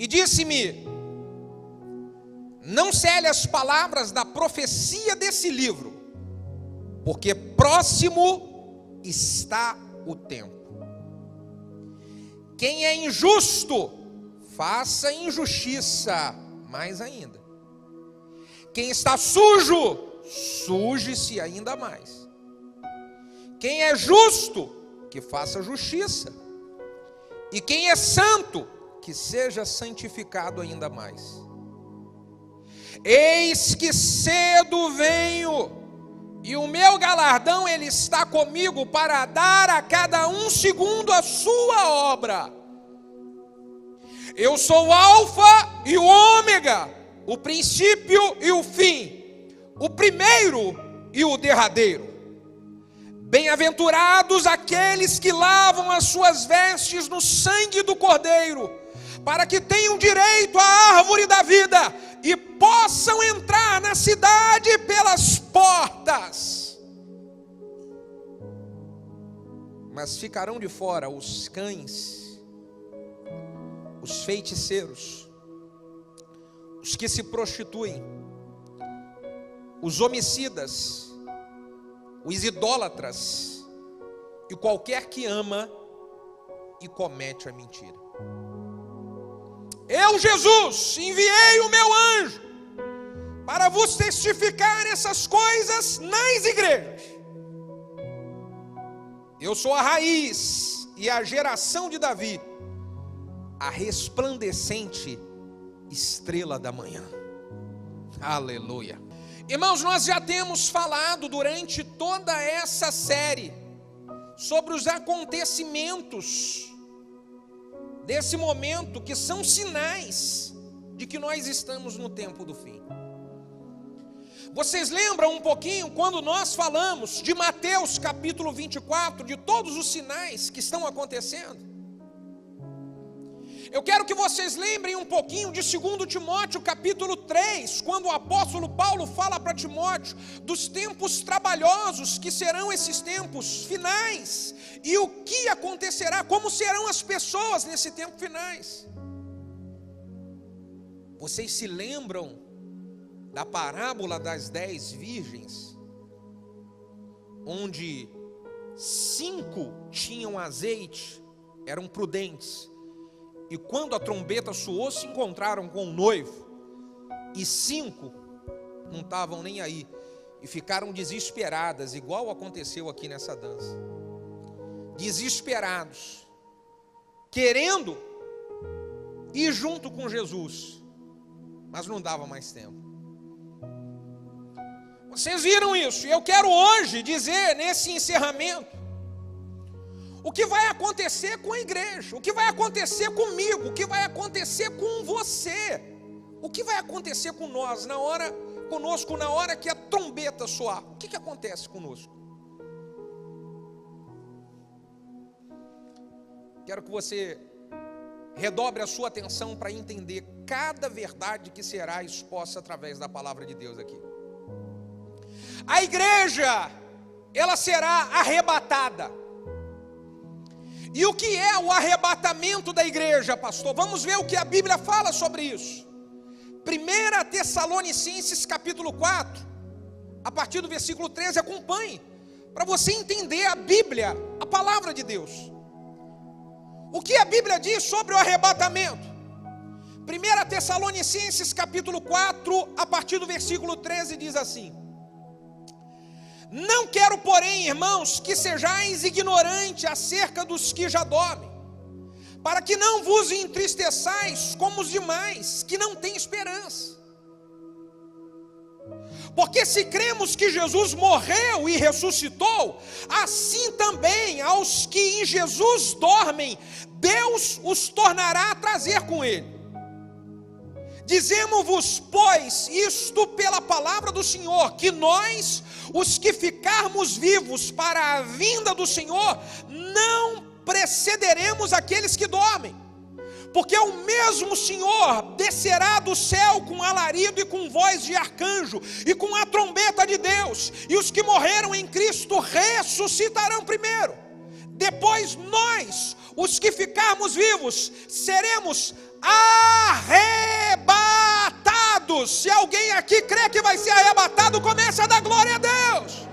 e disse-me: não cele as palavras da profecia desse livro, porque próximo está o tempo. Quem é injusto, faça injustiça mais ainda. Quem está sujo, suje-se ainda mais. Quem é justo, que faça justiça. E quem é santo, que seja santificado ainda mais. Eis que cedo venho, e o meu galardão ele está comigo para dar a cada um segundo a sua obra. Eu sou o Alfa e o Ômega, o princípio e o fim, o primeiro e o derradeiro. Bem-aventurados aqueles que lavam as suas vestes no sangue do Cordeiro, para que tenham direito à árvore da vida e possam entrar na cidade pelas portas. Mas ficarão de fora os cães, os feiticeiros, os que se prostituem, os homicidas, os idólatras e qualquer que ama e comete a mentira. Eu, Jesus, enviei o meu anjo para vos testificar essas coisas nas igrejas. Eu sou a raiz e a geração de Davi, a resplandecente estrela da manhã. Aleluia. Irmãos, nós já temos falado durante toda essa série sobre os acontecimentos desse momento, que são sinais de que nós estamos no tempo do fim. Vocês lembram um pouquinho quando nós falamos de Mateus capítulo 24, de todos os sinais que estão acontecendo? Eu quero que vocês lembrem um pouquinho de 2 Timóteo capítulo 3, quando o apóstolo Paulo fala para Timóteo dos tempos trabalhosos que serão esses tempos finais, e o que acontecerá, como serão as pessoas nesse tempo finais. Vocês se lembram da parábola das 10 virgens, onde 5 tinham azeite, eram prudentes, e quando a trombeta soou, se encontraram com o noivo, e 5 não estavam nem aí, e ficaram desesperadas, igual aconteceu aqui nessa dança. Desesperados, querendo ir junto com Jesus, mas não dava mais tempo. Vocês viram isso, e eu quero hoje dizer, nesse encerramento, o que vai acontecer com a igreja, o que vai acontecer comigo, o que vai acontecer com você, o que vai acontecer com nós conosco na hora que a trombeta soar. O que acontece conosco? Quero que você redobre a sua atenção para entender cada verdade que será exposta através da palavra de Deus aqui. A igreja, ela será arrebatada. E o que é o arrebatamento da igreja, pastor? Vamos ver o que a Bíblia fala sobre isso. 1 Tessalonicenses capítulo 4, a partir do versículo 13, acompanhe, para você entender a Bíblia, a palavra de Deus. O que a Bíblia diz sobre o arrebatamento? 1 Tessalonicenses capítulo 4, a partir do versículo 13, diz assim: não quero, porém, irmãos, que sejais ignorantes acerca dos que já dormem, para que não vos entristeçais como os demais, que não têm esperança. Porque se cremos que Jesus morreu e ressuscitou, assim também aos que em Jesus dormem, Deus os tornará a trazer com ele. Dizemos-vos, pois, isto pela palavra do Senhor, que nós, os que ficarmos vivos para a vinda do Senhor, não precederemos aqueles que dormem. Porque o mesmo Senhor descerá do céu com alarido e com voz de arcanjo, e com a trombeta de Deus, e os que morreram em Cristo ressuscitarão primeiro. Depois nós, os que ficarmos vivos, seremos arrebatados. Se alguém aqui crê que vai ser arrebatado, comece a dar glória a Deus.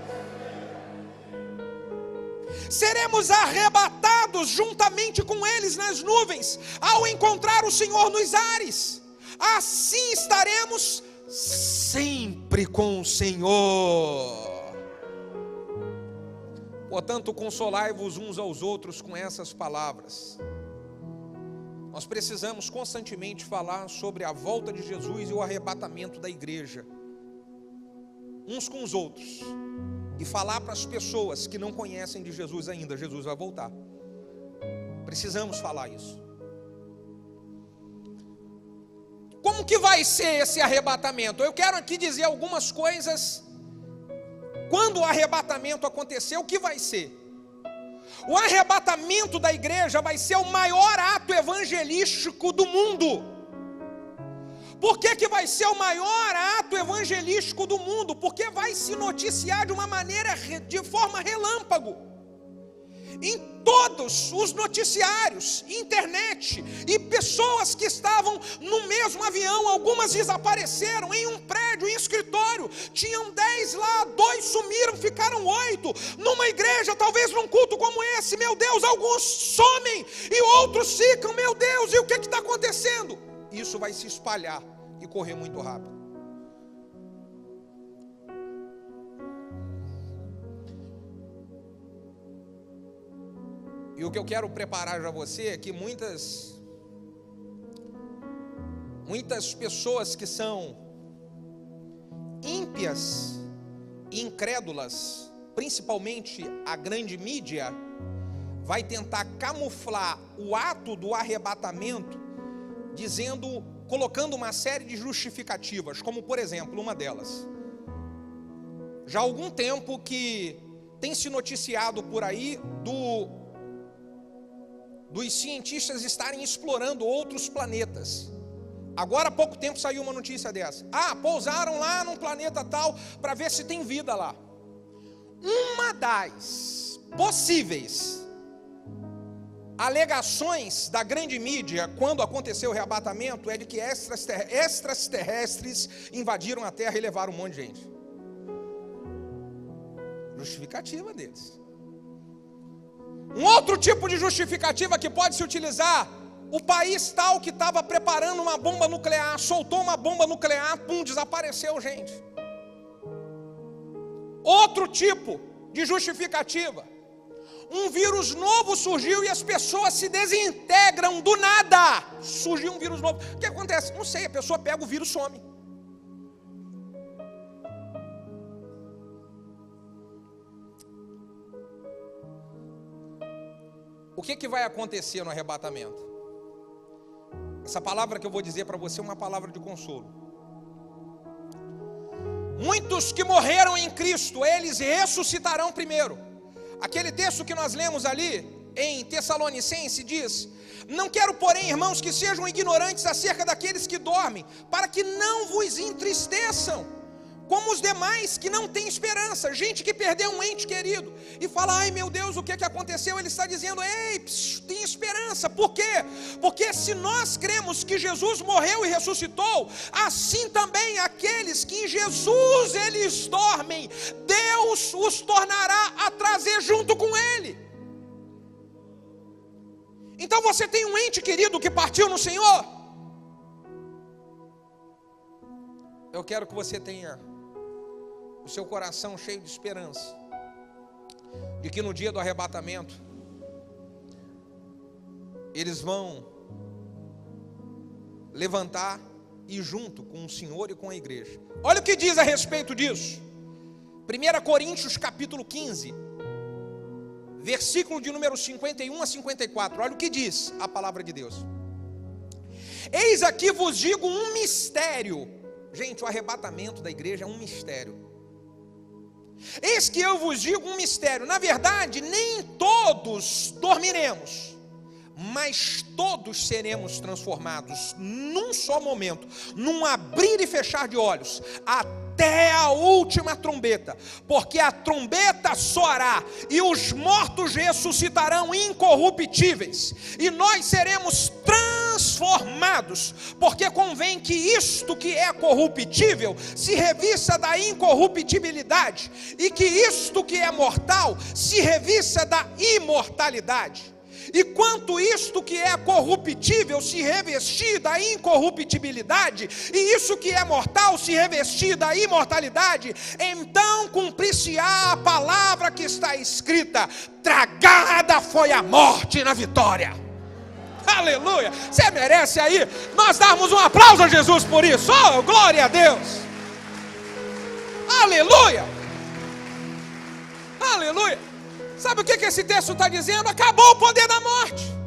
Seremos arrebatados juntamente com eles nas nuvens, ao encontrar o Senhor nos ares. Assim estaremos sempre com o Senhor. Portanto, consolai-vos uns aos outros com essas palavras. Nós precisamos constantemente falar sobre a volta de Jesus e o arrebatamento da igreja, uns com os outros, e falar para as pessoas que não conhecem de Jesus ainda: Jesus vai voltar. Precisamos falar isso. Como que vai ser esse arrebatamento? Eu quero aqui dizer algumas coisas. Quando o arrebatamento acontecer, o que vai ser? O arrebatamento da igreja vai ser o maior ato evangelístico do mundo. Por que vai ser o maior ato evangelístico do mundo? Porque vai se noticiar de uma maneira, de forma relâmpago, em todos os noticiários, internet, e pessoas que estavam no mesmo avião, algumas desapareceram em um prédio, em escritório, tinham 10 lá, 2 sumiram, ficaram 8, numa igreja, talvez num culto como esse, meu Deus, alguns somem, e outros ficam, meu Deus, e o que está acontecendo? Isso vai se espalhar e correr muito rápido. E o que eu quero preparar para você é que muitas pessoas que são ímpias e incrédulas, principalmente a grande mídia, vai tentar camuflar o ato do arrebatamento, colocando uma série de justificativas, como por exemplo, uma delas. Já há algum tempo que tem se noticiado por aí dos cientistas estarem explorando outros planetas. Agora há pouco tempo saiu uma notícia dessa. Pousaram lá num planeta tal para ver se tem vida lá. Uma das possíveis alegações da grande mídia quando aconteceu o arrebatamento é de que extraterrestres invadiram a Terra e levaram um monte de gente. Justificativa deles. Um outro tipo de justificativa que pode se utilizar: o país tal que estava preparando uma bomba nuclear, soltou uma bomba nuclear, desapareceu gente. Outro tipo de justificativa: um vírus novo surgiu e as pessoas se desintegram do nada. Surgiu um vírus novo. O que acontece? Não sei, a pessoa pega o vírus e some. O que vai acontecer no arrebatamento? Essa palavra que eu vou dizer para você é uma palavra de consolo. Muitos que morreram em Cristo, eles ressuscitarão primeiro. Aquele texto que nós lemos ali em Tessalonicenses diz: não quero, porém, irmãos, que sejam ignorantes acerca daqueles que dormem, para que não vos entristeçam, como os demais que não têm esperança. Gente que perdeu um ente querido e fala: ai meu Deus, o que aconteceu? Ele está dizendo: ei, tem esperança. Por quê? Porque se nós cremos que Jesus morreu e ressuscitou, assim também aqueles que em Jesus eles dormem, Deus os tornará a trazer junto com Ele. Então você tem um ente querido que partiu no Senhor? Eu quero que você tenha o seu coração cheio de esperança, de que no dia do arrebatamento eles vão levantar e ir junto com o Senhor e com a igreja. Olha o que diz a respeito disso. 1 Coríntios capítulo 15, versículo de número 51 a 54. Olha o que diz a palavra de Deus: eis aqui vos digo um mistério. Gente, o arrebatamento da igreja é um mistério. Eis que eu vos digo um mistério: na verdade, nem todos dormiremos, mas todos seremos transformados num só momento, num abrir e fechar de olhos, até a última trombeta. Porque a trombeta soará e os mortos ressuscitarão incorruptíveis, e nós seremos transformados transformados, porque convém que isto que é corruptível se revista da incorruptibilidade, e que isto que é mortal se revista da imortalidade. E quanto isto que é corruptível se revestir da incorruptibilidade, e isso que é mortal se revestir da imortalidade, então cumprir-se-á a palavra que está escrita: tragada foi a morte na vitória. Aleluia! Você merece aí nós darmos um aplauso a Jesus por isso. Oh, glória a Deus! Aleluia! Aleluia! Sabe o que esse texto está dizendo? Acabou o poder da morte.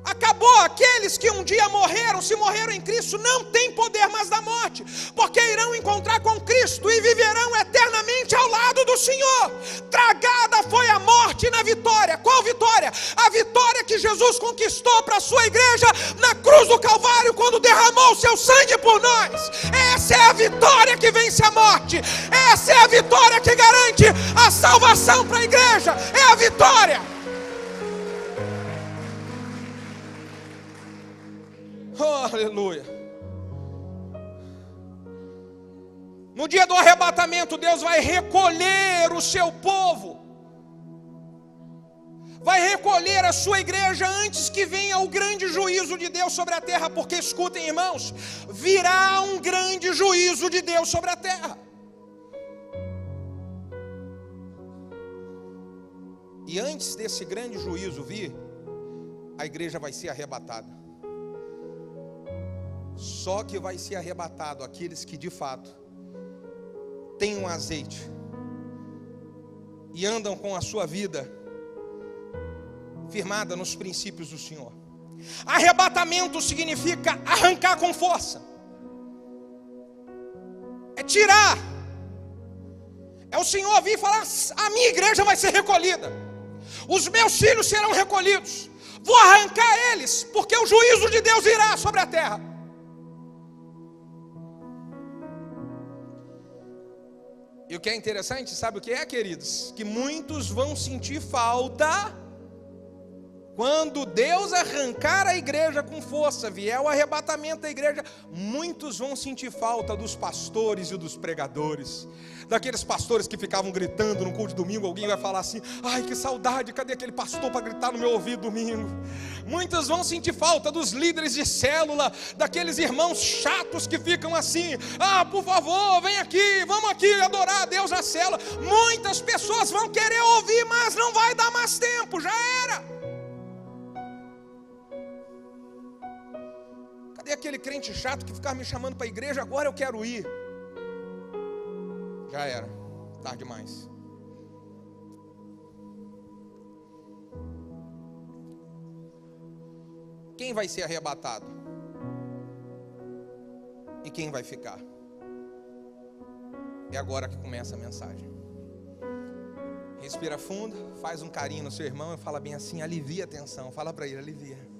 Acabou. Aqueles que um dia morreram, se morreram em Cristo, não tem poder mais da morte, porque irão encontrar com Cristo e viverão eternamente ao lado do Senhor. Tragada foi a morte na vitória. Qual vitória? A vitória que Jesus conquistou para a sua igreja na cruz do Calvário, quando derramou o seu sangue por nós. Essa é a vitória que vence a morte. Essa é a vitória que garante a salvação para a igreja. É a vitória. Oh, aleluia. No dia do arrebatamento, Deus vai recolher o seu povo, vai recolher a sua igreja antes que venha o grande juízo de Deus sobre a terra. Porque escutem, irmãos, virá um grande juízo de Deus sobre a terra. E antes desse grande juízo vir, a igreja vai ser arrebatada. Só que vai ser arrebatado aqueles que de fato têm um azeite e andam com a sua vida firmada nos princípios do Senhor. Arrebatamento significa arrancar com força, é tirar, é o Senhor vir e falar: a minha igreja vai ser recolhida, os meus filhos serão recolhidos, vou arrancar eles, porque o juízo de Deus virá sobre a terra. E o que é interessante, sabe o que é, queridos? Que muitos vão sentir falta quando Deus arrancar a igreja com força, vier o arrebatamento da igreja. Muitos vão sentir falta dos pastores e dos pregadores, daqueles pastores que ficavam gritando no culto de domingo. Alguém vai falar assim: ai, que saudade, cadê aquele pastor para gritar no meu ouvido domingo? Muitos vão sentir falta dos líderes de célula, daqueles irmãos chatos que ficam assim: ah, por favor, vem aqui, vamos aqui adorar a Deus na célula. Muitas pessoas vão querer ouvir, mas não vai dar mais tempo, já era. Cadê aquele crente chato que ficava me chamando para a igreja? Agora eu quero ir. Já era, tarde demais. Quem vai ser arrebatado? E quem vai ficar? É agora que começa a mensagem. Respira fundo, faz um carinho no seu irmão e fala bem assim: alivia a tensão. Fala para ele: alivia.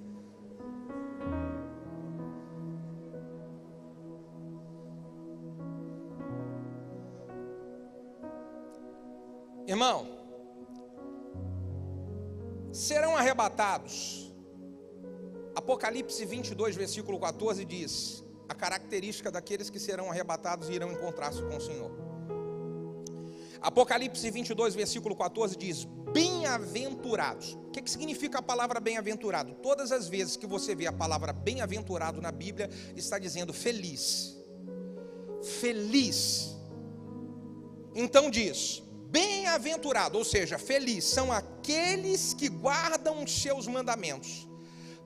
Irmão, serão arrebatados. Apocalipse 22, versículo 14 diz a característica daqueles que serão arrebatados e irão encontrar-se com o Senhor. Apocalipse 22, versículo 14 diz: bem-aventurados. O que significa a palavra bem-aventurado? Todas as vezes que você vê a palavra bem-aventurado na Bíblia, está dizendo feliz. Feliz. Então diz: bem-aventurado, ou seja, feliz, são aqueles que guardam os seus mandamentos,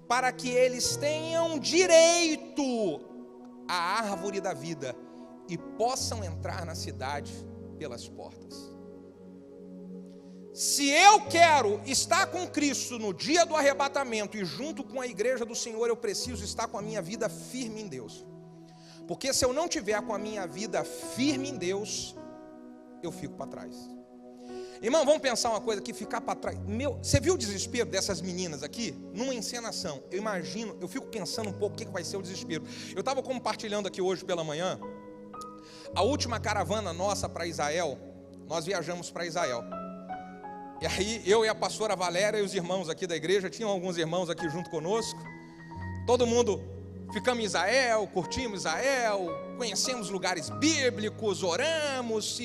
para que eles tenham direito à árvore da vida e possam entrar na cidade pelas portas. Se eu quero estar com Cristo no dia do arrebatamento e junto com a igreja do Senhor, eu preciso estar com a minha vida firme em Deus. Porque se eu não tiver com a minha vida firme em Deus, eu fico para trás. Irmão, vamos pensar uma coisa aqui, ficar para trás. Você viu o desespero dessas meninas aqui? Numa encenação, eu imagino, eu fico pensando um pouco o que vai ser o desespero. Eu estava compartilhando aqui hoje pela manhã, a última caravana nossa para Israel, nós viajamos para Israel. E aí eu e a pastora Valéria e os irmãos aqui da igreja, tinham alguns irmãos aqui junto conosco, Todo mundo ficamos em Israel, curtimos Israel, conhecemos lugares bíblicos, oramos,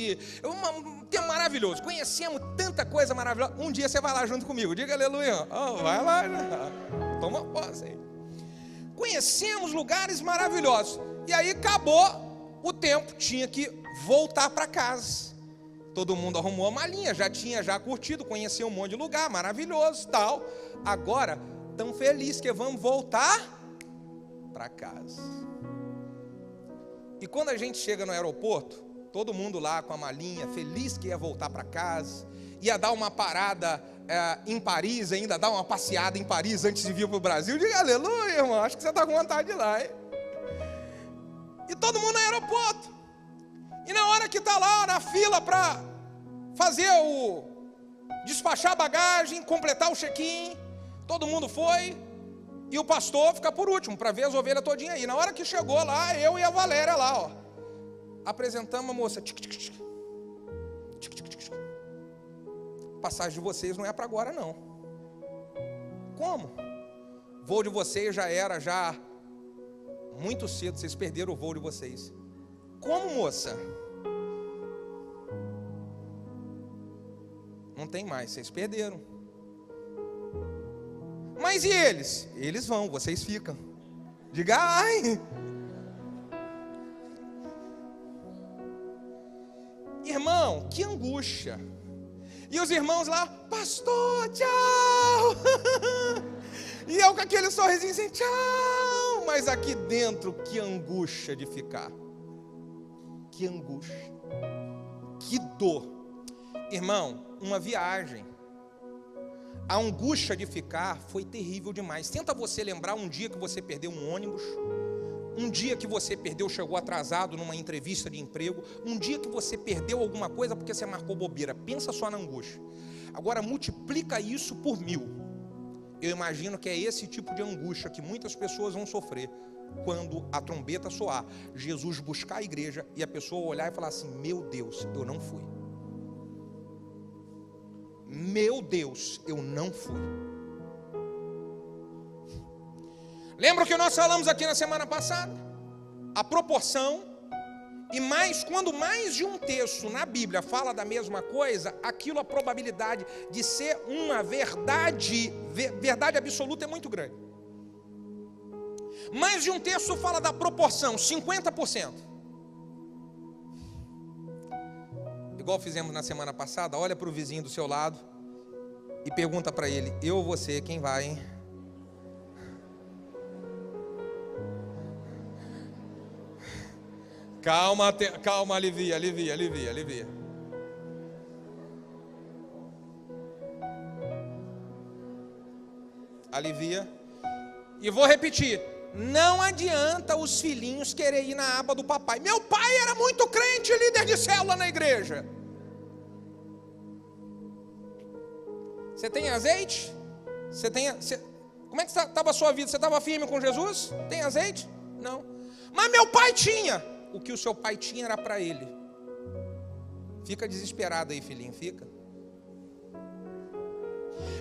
um tempo maravilhoso, conhecemos tanta coisa maravilhosa. Um dia você vai lá junto comigo, diga aleluia. Oh, vai lá, toma posse aí. Conhecemos lugares maravilhosos. E aí acabou o tempo, tinha que voltar para casa. Todo mundo arrumou a malinha, já tinha curtido, conheceu um monte de lugar maravilhoso, tal. Agora tão feliz que vamos voltar para casa. E quando a gente chega no aeroporto, todo mundo lá com a malinha, feliz que ia voltar para casa, ia dar uma parada em Paris, ainda dar uma passeada em Paris antes de vir para o Brasil. Diga aleluia, irmão, acho que você está com vontade de ir lá, hein? E todo mundo no aeroporto. E na hora que está lá na fila para fazer despachar a bagagem, completar o check-in, todo mundo foi, e o pastor fica por último, para ver as ovelhas todinha aí. Na hora que chegou lá, eu e a Valéria lá, ó, apresentamos a moça. Passagem de vocês não é para agora, não. Como? O voo de vocês já era muito cedo, vocês perderam o voo de vocês. Como, moça? Não tem mais, vocês perderam. Mas e eles? Eles vão, vocês ficam. Diga, ai. Irmão, que angústia. E os irmãos lá, pastor, tchau. E eu com aquele sorrisinho assim, tchau. Mas aqui dentro, que angústia de ficar. Que angústia. Que dor. Irmão, uma viagem. A angústia de ficar foi terrível demais. Tenta você lembrar um dia que você perdeu um ônibus, um dia que você chegou atrasado numa entrevista de emprego, um dia que você perdeu alguma coisa porque você marcou bobeira. Pensa só na angústia. Agora multiplica isso por 1000. Eu imagino que é esse tipo de angústia que muitas pessoas vão sofrer quando a trombeta soar, Jesus buscar a igreja e a pessoa olhar e falar assim: meu Deus, eu não fui. Meu Deus, eu não fui. Lembra o que nós falamos aqui na semana passada? A proporção, e mais, quando mais de um texto na Bíblia fala da mesma coisa, aquilo, a probabilidade de ser uma verdade absoluta é muito grande. Mais de um texto fala da proporção, 50%. Igual fizemos na semana passada, olha para o vizinho do seu lado e pergunta para ele: eu ou você, quem vai, hein? Calma, alivia. Alivia. E vou repetir: não adianta os filhinhos querer ir na aba do papai. Meu pai era muito crente, líder de célula na igreja. Você tem azeite? Como é que estava a sua vida? Você estava firme com Jesus? Tem azeite? Não. Mas meu pai tinha. O que o seu pai tinha era para ele. Fica desesperado aí, filhinho, fica.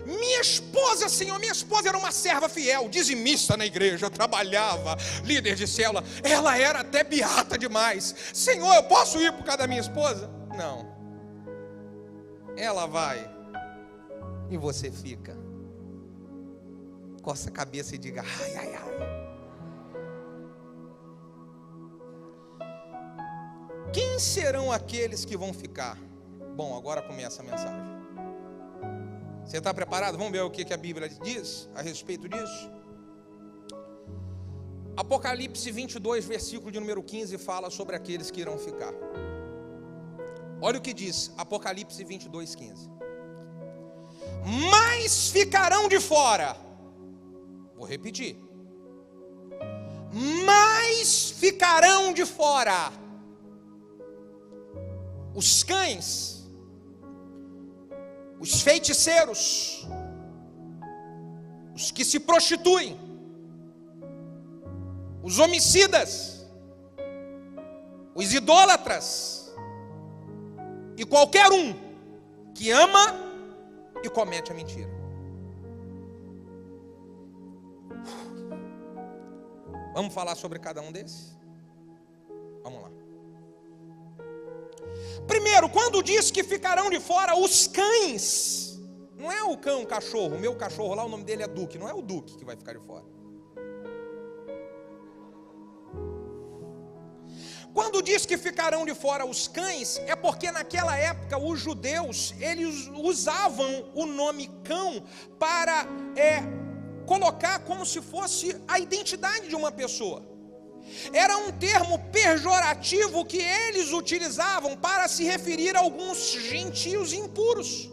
Minha esposa, Senhor, minha esposa era uma serva fiel, dizimista na igreja, trabalhava, líder de célula. Ela era até beata demais. Senhor, eu posso ir por causa da minha esposa? Não. Ela vai e você fica. Coça a cabeça e diga: ai, ai, ai. Quem serão aqueles que vão ficar? Bom, agora começa a mensagem. Você está preparado? Vamos ver o que a Bíblia diz a respeito disso? Apocalipse 22, versículo de número 15, fala sobre aqueles que irão ficar. Olha o que diz Apocalipse 22, 15. Mas ficarão de fora. Vou repetir. Mas ficarão de fora os cães, os feiticeiros, os que se prostituem, os homicidas, os idólatras e qualquer um que ama e comete a mentira. Vamos falar sobre cada um desses? Vamos lá. Primeiro, quando diz que ficarão de fora os cães, não é o cão, o cachorro. O meu cachorro lá, o nome dele é Duque. Não é o Duque que vai ficar de fora. Quando diz que ficarão de fora os cães, é porque naquela época os judeus, eles usavam o nome cão para colocar como se fosse a identidade de uma pessoa. Era um termo pejorativo que eles utilizavam para se referir a alguns gentios impuros.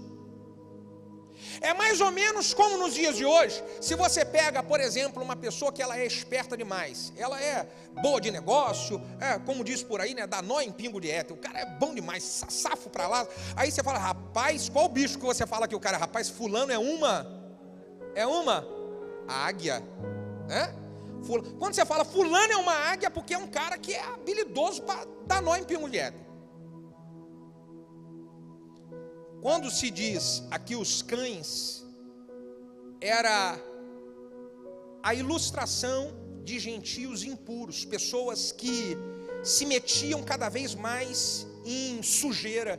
É mais ou menos como nos dias de hoje, se você pega, por exemplo, uma pessoa que ela é esperta demais, ela é boa de negócio, como diz por aí, né, dá nó em pingo de éter, o cara é bom demais, safo pra lá, aí você fala, rapaz, qual bicho que você fala que o cara, rapaz, fulano é uma águia, né? Quando você fala fulano é uma águia, porque é um cara que é habilidoso para dar nó em pingo de éter. Quando se diz aqui os cães, era a ilustração de gentios impuros, pessoas que se metiam cada vez mais em sujeira,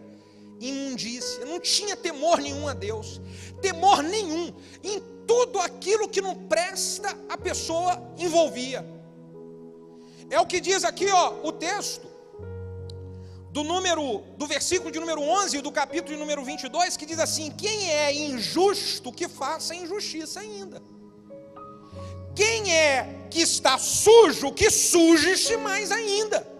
imundícia, não tinha temor nenhum a Deus, temor nenhum, em tudo aquilo que não presta a pessoa envolvia. É o que diz aqui, o texto. Do versículo de número 11 do capítulo de número 22, que diz assim: quem é injusto, que faça injustiça ainda. Quem é que está sujo, que suje-se mais ainda.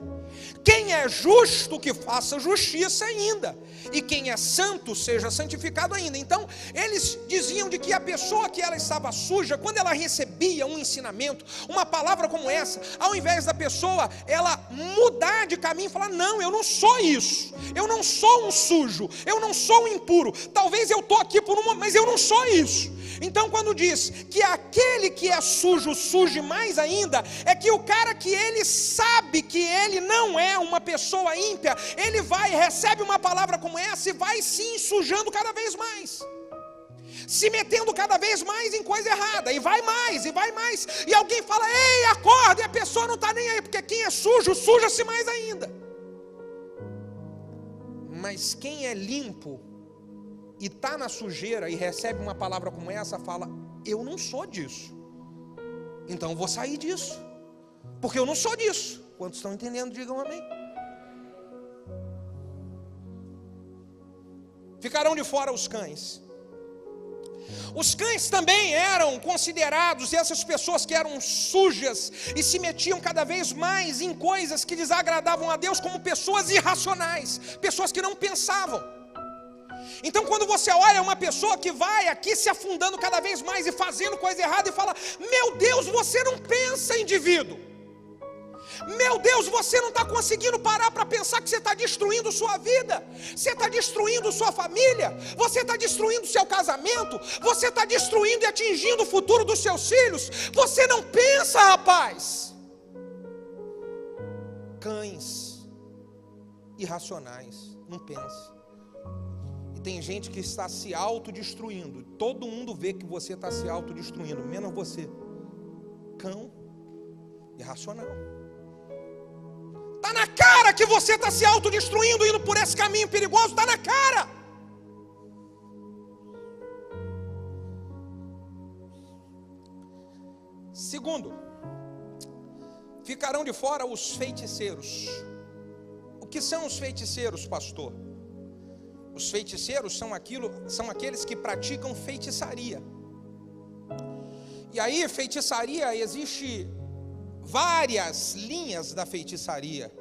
Quem é justo, que faça justiça ainda. E quem é santo, seja santificado ainda. Então, eles diziam de que a pessoa que ela estava suja, quando ela recebia um ensinamento, uma palavra como essa, ao invés da pessoa, ela mudar de caminho e falar, não, eu não sou isso. Eu não sou um sujo, eu não sou um impuro. Talvez eu estou aqui por um momento, mas eu não sou isso. Então, quando diz que aquele que é sujo, suje mais ainda, é que o cara que ele sabe que ele não é uma pessoa ímpia, ele vai, recebe uma palavra como essa e vai se sujando cada vez mais, se metendo cada vez mais em coisa errada, e vai mais, e alguém fala, ei, acorda, e a pessoa não está nem aí, porque quem é sujo, suja-se mais ainda. Mas quem é limpo e está na sujeira e recebe uma palavra como essa, fala, eu não sou disso, então eu vou sair disso, porque eu não sou disso. Quantos estão entendendo, digam amém. Ficarão de fora os cães. Os cães também eram considerados, essas pessoas que eram sujas e se metiam cada vez mais em coisas que desagradavam a Deus, como pessoas irracionais, pessoas que não pensavam. Então, quando você olha uma pessoa que vai aqui se afundando cada vez mais e fazendo coisa errada e fala, meu Deus, você não pensa, indivíduo. Meu Deus, você não está conseguindo parar para pensar que você está destruindo sua vida, você está destruindo sua família, você está destruindo seu casamento, você está destruindo e atingindo o futuro dos seus filhos. Você não pensa, rapaz. Cães irracionais, não pensa. E tem gente que está se autodestruindo. Todo mundo vê que você está se autodestruindo, menos você. Cão irracional. Está na cara que você está se autodestruindo, indo por esse caminho perigoso, está na cara. Segundo, ficarão de fora os feiticeiros. O que são os feiticeiros, pastor? Os feiticeiros são aqueles que praticam feitiçaria. E aí, feitiçaria, existe várias linhas da feitiçaria.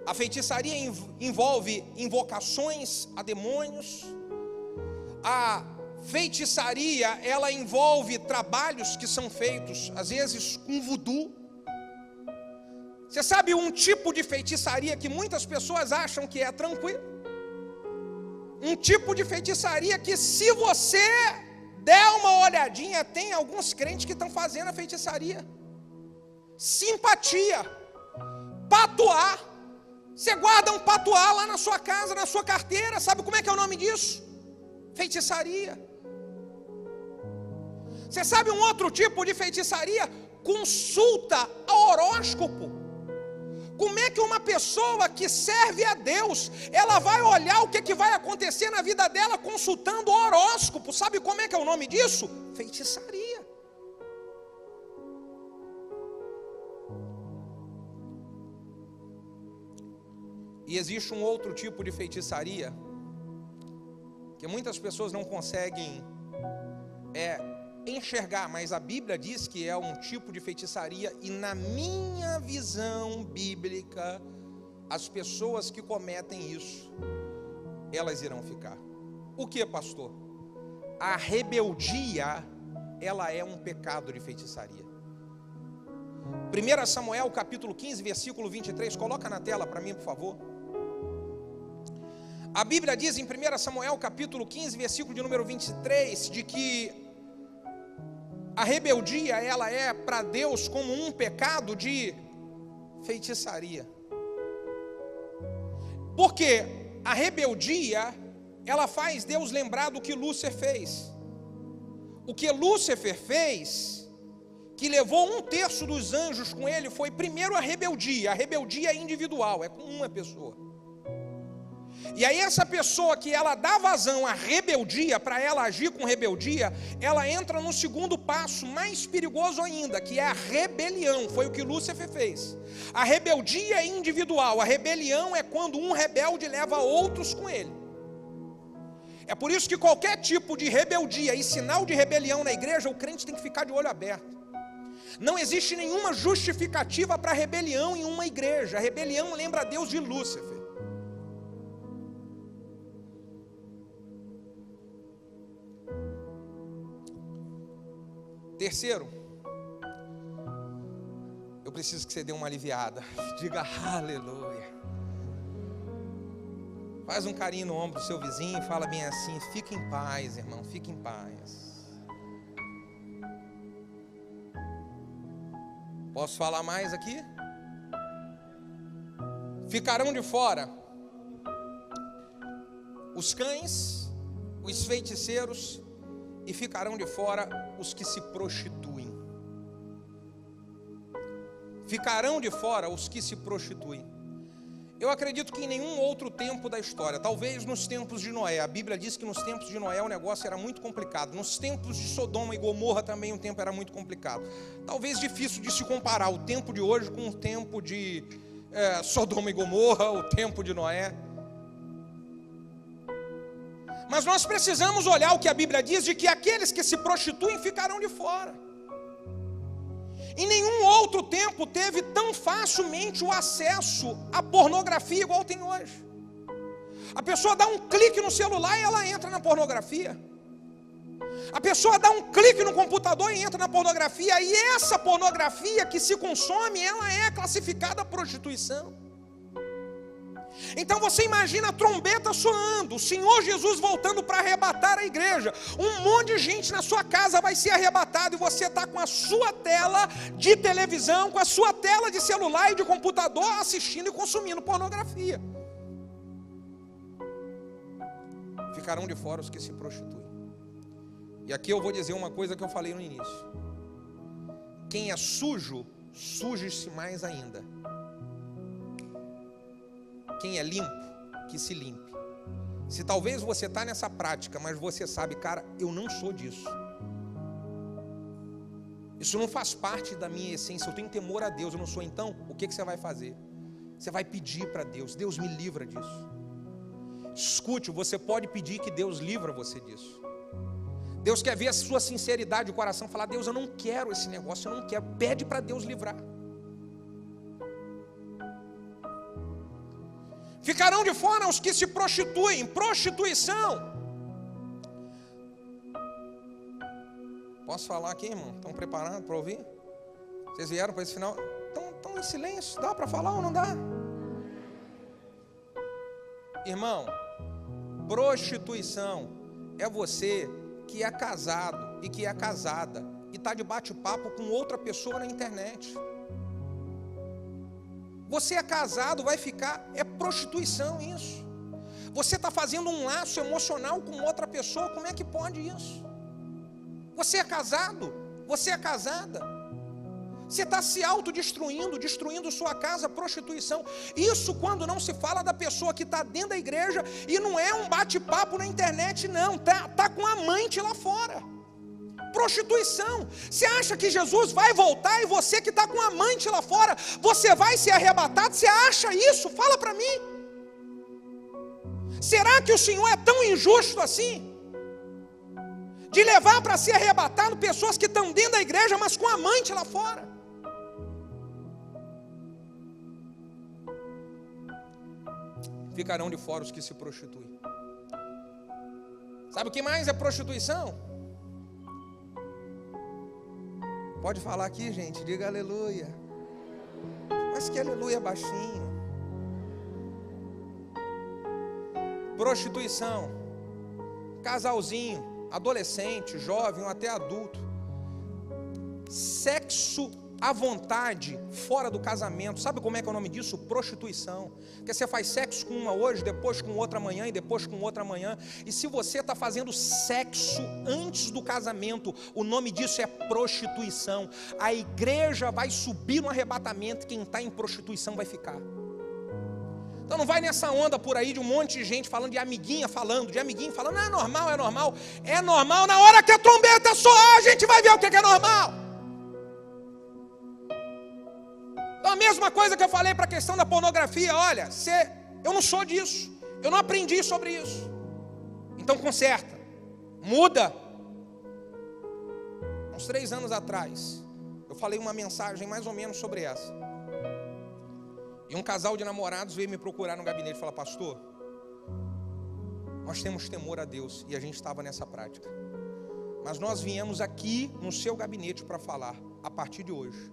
A feitiçaria envolve invocações a demônios. A feitiçaria, ela envolve trabalhos que são feitos, às vezes, com voodoo. Você sabe um tipo de feitiçaria que muitas pessoas acham que é tranquilo? Um tipo de feitiçaria que, se você der uma olhadinha, tem alguns crentes que estão fazendo a feitiçaria. Simpatia, patuá. Você guarda um patuá lá na sua casa, na sua carteira. Sabe como é que é o nome disso? Feitiçaria. Você sabe um outro tipo de feitiçaria? consulta ao horóscopo. Como é que uma pessoa que serve a Deus, ela vai olhar o que vai acontecer na vida dela consultando o horóscopo? Sabe como é que é o nome disso? Feitiçaria. E existe um outro tipo de feitiçaria que muitas pessoas não conseguem enxergar, mas a Bíblia diz que é um tipo de feitiçaria, e na minha visão bíblica, as pessoas que cometem isso, elas irão ficar. O que, pastor? A rebeldia, ela é um pecado de feitiçaria. 1 Samuel capítulo 15, versículo 23, coloca na tela para mim, por favor. A Bíblia diz em 1 Samuel capítulo 15, versículo de número 23, de que a rebeldia, ela é para Deus como um pecado de feitiçaria. Porque a rebeldia, ela faz Deus lembrar do que Lúcifer fez. O que Lúcifer fez, que levou 1/3 dos anjos com ele, foi primeiro a rebeldia é individual, é com uma pessoa. E aí essa pessoa que ela dá vazão à rebeldia, para ela agir com rebeldia, ela entra no segundo passo, mais perigoso ainda, que é a rebelião. Foi o que Lúcifer fez. A rebeldia é individual, a rebelião é quando um rebelde leva outros com ele. É por isso que qualquer tipo de rebeldia e sinal de rebelião na igreja, o crente tem que ficar de olho aberto. Não existe nenhuma justificativa para rebelião em uma igreja. A rebelião lembra a Deus de Lúcifer. Terceiro, eu preciso que você dê uma aliviada. Diga aleluia. Faz um carinho no ombro do seu vizinho e fala bem assim: fique em paz, irmão, fique em paz. Posso falar mais aqui? Ficarão de fora os cães, os feiticeiros, e ficarão de fora os que se prostituem. Ficarão de fora os que se prostituem. Eu acredito que em nenhum outro tempo da história, talvez nos tempos de Noé, a Bíblia diz que nos tempos de Noé o negócio era muito complicado. Nos tempos de Sodoma e Gomorra também o tempo era muito complicado. Talvez difícil de se comparar o tempo de hoje com o tempo de Sodoma e Gomorra, o tempo de Noé. Mas nós precisamos olhar o que a Bíblia diz, de que aqueles que se prostituem ficarão de fora. Em nenhum outro tempo teve tão facilmente o acesso à pornografia igual tem hoje. A pessoa dá um clique no celular e ela entra na pornografia. A pessoa dá um clique no computador e entra na pornografia. E essa pornografia que se consome, ela é classificada prostituição. Então você imagina a trombeta soando, o Senhor Jesus voltando para arrebatar a igreja, um monte de gente na sua casa vai ser arrebatado, e você está com a sua tela de televisão, com a sua tela de celular e de computador, assistindo e consumindo pornografia. Ficarão de fora os que se prostituem. E aqui eu vou dizer uma coisa que eu falei no início: quem é sujo, suje-se mais ainda. Quem é limpo, que se limpe. Se talvez você está nessa prática, mas você sabe, cara, eu não sou disso. Isso não faz parte da minha essência, eu tenho temor a Deus, eu não sou. Então, o que você vai fazer? Você vai pedir para Deus: Deus me livra disso. Escute, você pode pedir que Deus livra você disso. Deus quer ver a sua sinceridade de coração, falar: Deus, eu não quero esse negócio, eu não quero. Pede para Deus livrar. Ficarão de fora os que se prostituem. Prostituição. Posso falar aqui, irmão? Estão preparados para ouvir? Vocês vieram para esse final? Estão em silêncio. Dá para falar ou não dá? Irmão, prostituição é você que é casado e que é casada e está de bate-papo com outra pessoa na internet. Você é casado, vai ficar, é prostituição isso. Você está fazendo um laço emocional com outra pessoa, como é que pode isso? Você é casado, você é casada, Você está se autodestruindo, destruindo sua casa, prostituição. Isso quando não se fala da pessoa que está dentro da igreja e não é um bate-papo na internet, não. Tá com amante lá fora. Prostituição. Você acha que Jesus vai voltar e você que está com amante lá fora, você vai ser arrebatado? Você acha isso? Fala para mim. Será que o Senhor é tão injusto assim? De levar para ser arrebatado pessoas que estão dentro da igreja, mas com amante lá fora? Ficarão de fora os que se prostituem. Sabe o que mais é prostituição? Pode falar aqui, gente, diga aleluia. Mas que aleluia baixinho. Prostituição, casalzinho, adolescente, jovem ou até adulto, sexo à vontade, fora do casamento. Sabe como é que é o nome disso? Prostituição. Porque você faz sexo com uma hoje, depois com outra amanhã e depois com outra amanhã. E se você está fazendo sexo antes do casamento, o nome disso é prostituição. A igreja vai subir no arrebatamento, quem está em prostituição vai ficar. Então não vai nessa onda por aí de um monte de gente falando de amiguinha falando, não, é normal, é normal. É normal na hora que a trombeta soar, a gente vai ver o que é normal. Então a mesma coisa que eu falei para a questão da pornografia, olha, eu não sou disso, eu não aprendi sobre isso. Então conserta, muda. Uns 3 anos atrás, eu falei uma mensagem mais ou menos sobre essa. E um casal de namorados veio me procurar no gabinete e falar: pastor, nós temos temor a Deus e a gente estava nessa prática. Mas nós viemos aqui no seu gabinete para falar, a partir de hoje,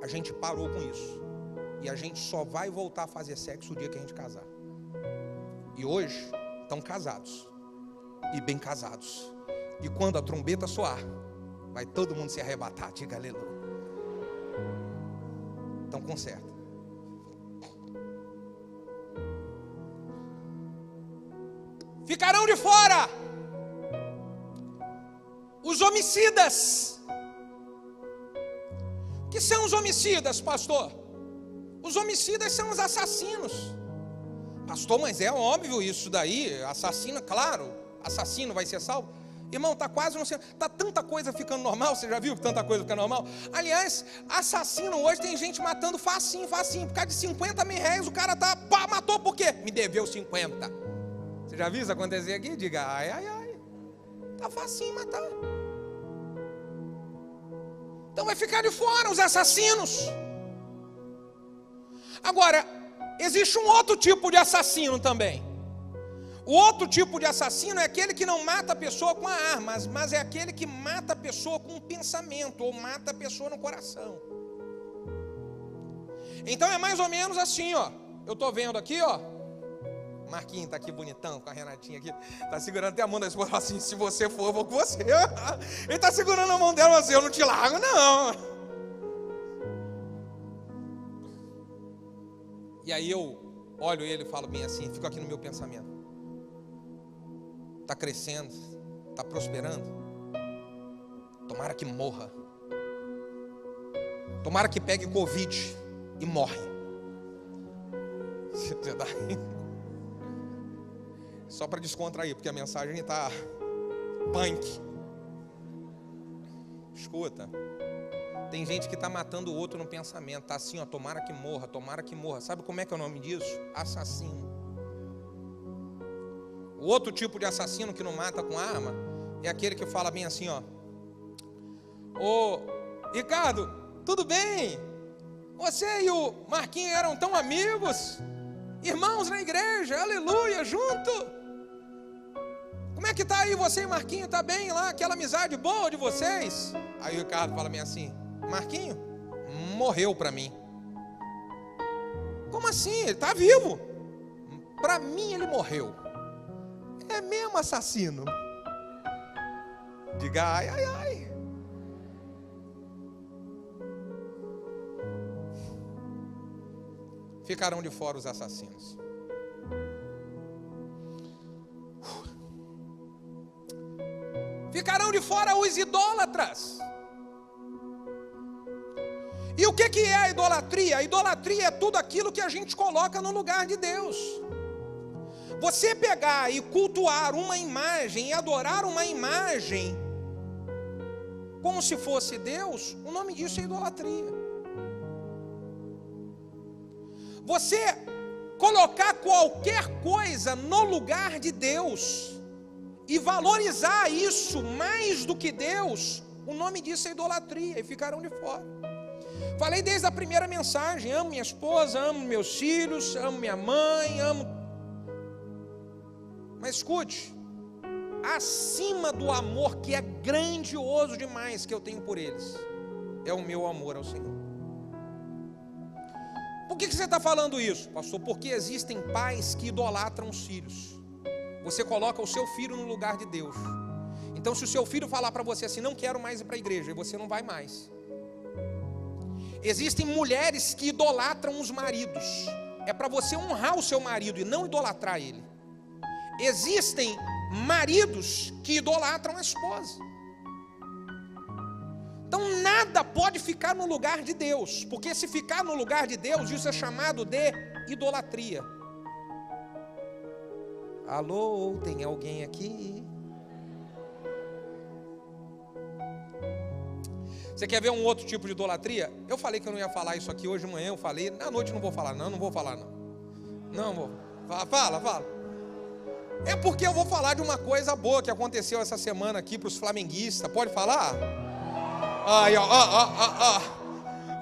a gente parou com isso. E a gente só vai voltar a fazer sexo o dia que a gente casar. E hoje, estão casados. E bem casados. E quando a trombeta soar, vai todo mundo se arrebatar, diga aleluia. Então conserta. Ficarão de fora os homicidas. O que são os homicidas, pastor? Os homicidas são os assassinos. Pastor, mas é óbvio isso daí. Assassino, claro, assassino vai ser salvo. Irmão, está quase não sendo. Está tanta coisa ficando normal. Você já viu que tanta coisa fica normal? Aliás, assassino hoje tem gente matando facinho. Por causa de 50 mil reais o cara tá, pá, matou por quê? Me deveu 50. Você já viu isso acontecer aqui? Diga, ai, ai, ai. Tá facinho matar. Então vai ficar de fora os assassinos. Agora, existe um outro tipo de assassino também. O outro tipo de assassino é aquele que não mata a pessoa com a arma, mas é aquele que mata a pessoa com um pensamento, ou mata a pessoa no coração. Então é mais ou menos assim, ó. Eu estou vendo aqui, ó. Marquinhos está aqui bonitão, com a Renatinha aqui. Está segurando até a mão da esposa, assim, se você for, eu vou com você. Ele está segurando a mão dela, assim, eu não te largo, não. E aí eu olho ele e falo bem assim, fico aqui no meu pensamento. Está crescendo, está prosperando. Tomara que morra. Tomara que pegue Covid e morre. Você dá... Só para descontrair, porque a mensagem está punk. Escuta, tem gente que está matando o outro no pensamento. Está assim, ó, tomara que morra, tomara que morra. Sabe como é que é o nome disso? Assassino. O outro tipo de assassino que não mata com arma é aquele que fala bem assim, ó: ô Ricardo, tudo bem? Você e o Marquinhos eram tão amigos, irmãos na igreja, aleluia, junto. Como é que tá aí você e Marquinhos? Tá bem lá, aquela amizade boa de vocês? Aí o Ricardo fala bem assim: Marquinhos morreu para mim. Como assim? Ele tá vivo. Para mim ele morreu. É mesmo assassino. Diga ai, ai, ai. Ficarão de fora os assassinos. Ficarão de fora os idólatras. E o que é a idolatria? A idolatria é tudo aquilo que a gente coloca no lugar de Deus. Você pegar e cultuar uma imagem e adorar uma imagem como se fosse Deus, o nome disso é idolatria. Você colocar qualquer coisa no lugar de Deus e valorizar isso mais do que Deus, o nome disso é idolatria, e ficarão de fora. Falei desde a primeira mensagem: amo minha esposa, amo meus filhos, amo minha mãe, amo. Mas escute, acima do amor que é grandioso demais que eu tenho por eles, é o meu amor ao Senhor. Por que você está falando isso, pastor? Porque existem pais que idolatram os filhos. Você coloca o seu filho no lugar de Deus. Então, se o seu filho falar para você assim: não quero mais ir para a igreja, você não vai mais. Existem mulheres que idolatram os maridos. É para você honrar o seu marido e não idolatrar ele. Existem maridos que idolatram a esposa. Então nada pode ficar no lugar de Deus, porque se ficar no lugar de Deus, isso é chamado de idolatria. Alô, tem alguém aqui? Você quer ver um outro tipo de idolatria? Eu falei que eu não ia falar isso aqui hoje de manhã, eu falei, na noite não vou falar, não vou falar não. Não vou. Fala. É porque eu vou falar de uma coisa boa que aconteceu essa semana aqui para os flamenguistas. Pode falar? Aí, ó.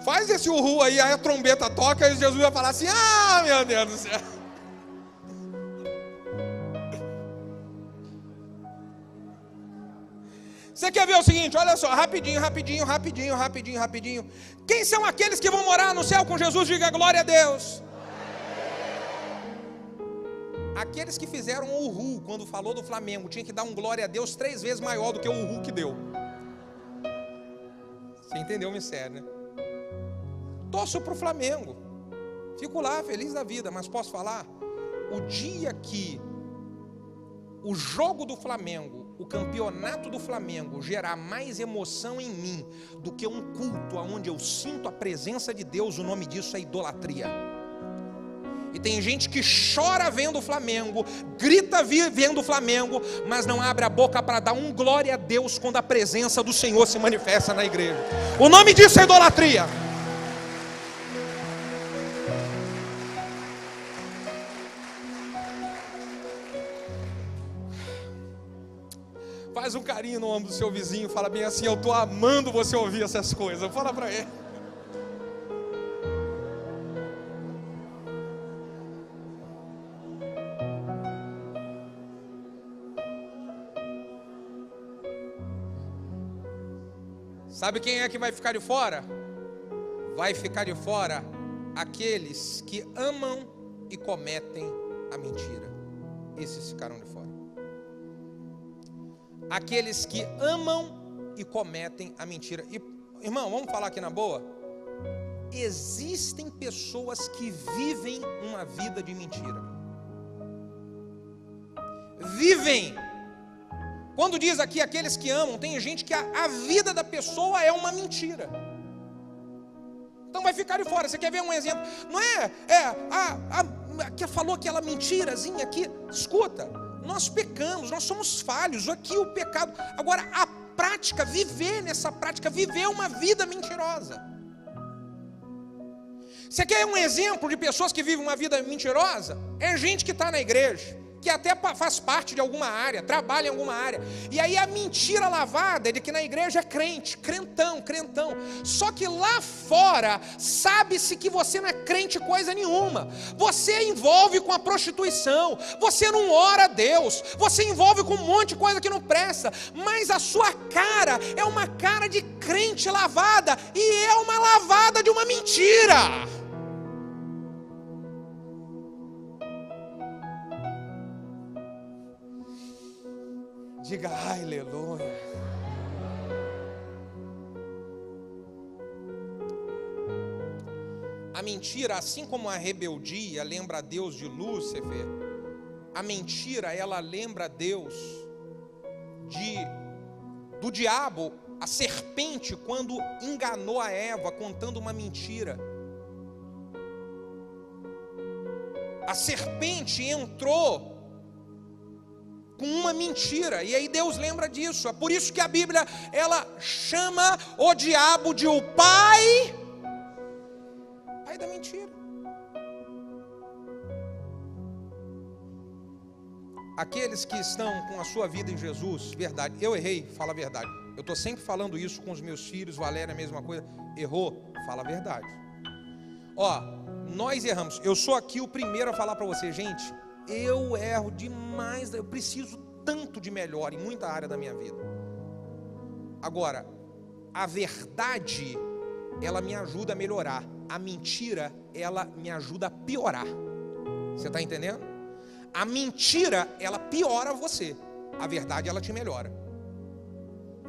Faz esse uhul aí a trombeta toca e Jesus vai falar assim: ah, meu Deus do céu. Você quer ver o seguinte? Olha só, rapidinho. Quem são aqueles que vão morar no céu com Jesus? Diga glória a Deus. Aqueles que fizeram o uhul quando falou do Flamengo, tinha que dar um glória a Deus 3 vezes maior do que o uhul que deu. Você entendeu o mistério, né? Torço para o Flamengo, fico lá feliz da vida, mas posso falar? O dia que o jogo do Flamengo, o campeonato do Flamengo gerar mais emoção em mim do que um culto onde eu sinto a presença de Deus, o nome disso é idolatria. E tem gente que chora vendo o Flamengo, grita vendo o Flamengo, mas não abre a boca para dar um glória a Deus quando a presença do Senhor se manifesta na igreja. O nome disso é idolatria. Faz um carinho no ombro do seu vizinho, fala bem assim: eu estou amando você ouvir essas coisas. Fala para ele. Sabe quem é que vai ficar de fora? Vai ficar de fora aqueles que amam e cometem a mentira. Esses ficaram de fora. Aqueles que amam e cometem a mentira. E, irmão, vamos falar aqui na boa? Existem pessoas que vivem uma vida de mentira. Vivem. Quando diz aqui aqueles que amam, tem gente que a vida da pessoa é uma mentira. Então vai ficar de fora. Você quer ver um exemplo? Não é que falou aquela mentirazinha aqui. Escuta, nós pecamos, nós somos falhos. Aqui o pecado. Agora a prática, viver nessa prática, viver uma vida mentirosa. Você quer um exemplo de pessoas que vivem uma vida mentirosa? É gente que está na igreja, que até faz parte de alguma área, trabalha em alguma área, e aí a mentira lavada é de que na igreja é crente, crentão. Só que lá fora, sabe-se que você não é crente coisa nenhuma. Você envolve com a prostituição, você não ora a Deus, você envolve com um monte de coisa que não presta, mas a sua cara é uma cara de crente lavada, e é uma lavada de uma mentira. Diga aleluia. A mentira, assim como a rebeldia lembra a Deus de Lúcifer, a mentira ela lembra a Deus do diabo A serpente, quando enganou a Eva contando uma mentira, a serpente entrou com uma mentira, e aí Deus lembra disso. É por isso que a Bíblia, ela chama o diabo de o pai da mentira. Aqueles que estão com a sua vida em Jesus, verdade, eu errei, fala a verdade. Eu estou sempre falando isso com os meus filhos, Valéria, a mesma coisa. Errou, fala a verdade. Ó, nós erramos. Eu sou aqui o primeiro a falar para você, gente, eu erro demais, eu preciso tanto de melhor em muita área da minha vida. Agora, a verdade, ela me ajuda a melhorar. A mentira, ela me ajuda a piorar. Você está entendendo? A mentira, ela piora você. A verdade, ela te melhora.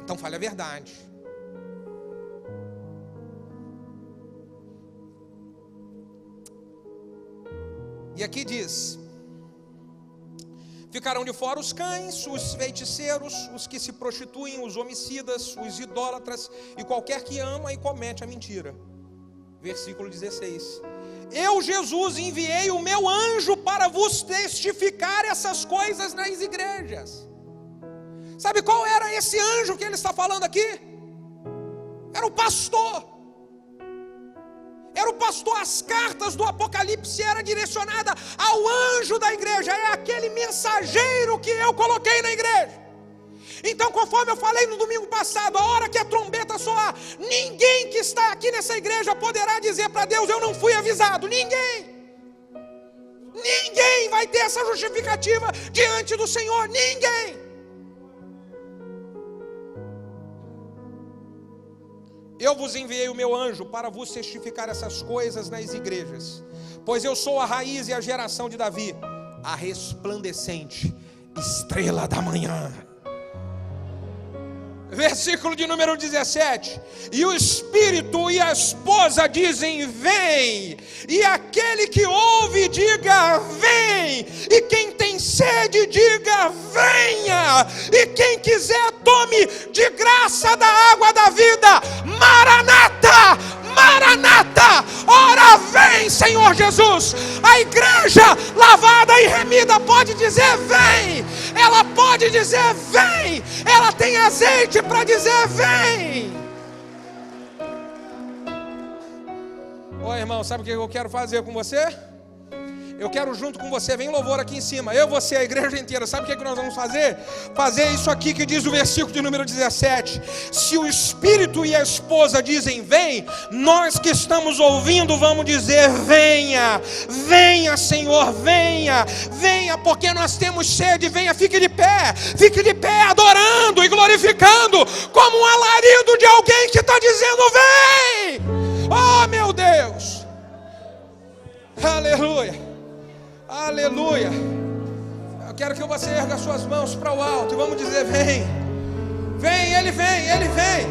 Então fale a verdade. E aqui diz: ficarão de fora os cães, os feiticeiros, os que se prostituem, os homicidas, os idólatras e qualquer que ama e comete a mentira. Versículo 16. Eu, Jesus, enviei o meu anjo para vos testificar essas coisas nas igrejas. Sabe qual era esse anjo que ele está falando aqui? Era o pastor. Era o pastor. As cartas do Apocalipse eram direcionadas ao anjo da igreja. É aquele mensageiro que eu coloquei na igreja. Então, conforme eu falei no domingo passado, a hora que a trombeta soar, ninguém que está aqui nessa igreja poderá dizer para Deus: eu não fui avisado. Ninguém. Ninguém vai ter essa justificativa diante do Senhor. Ninguém. Eu vos enviei o meu anjo para vos testificar essas coisas nas igrejas, pois eu sou a raiz e a geração de Davi, a resplandecente estrela da manhã. Versículo de número 17. E o Espírito e a esposa dizem: vem. E aquele que ouve diga: vem. E quem tem sede diga: venha. E quem quiser tome de graça da água da vida. Maranata, Maranata. Ora vem, Senhor Jesus. A igreja lavada e remida pode dizer: vem. Ela pode dizer: vem. Ela tem azeite para dizer: vem. Ô irmão, sabe o que eu quero fazer com você? Eu quero junto com você, vem louvor aqui em cima, eu, você, a igreja inteira. Sabe o que nós vamos fazer? Fazer isso aqui que diz o versículo de número 17. Se o Espírito e a esposa dizem: vem, nós que estamos ouvindo vamos dizer: venha. Venha, Senhor, venha. Venha, porque nós temos sede. Venha, fique de pé adorando e glorificando, como um alarido de alguém que está dizendo: vem. Oh meu Deus, aleluia. Aleluia. Eu quero que você erga suas mãos para o alto e vamos dizer: vem. Vem, Ele vem, Ele vem.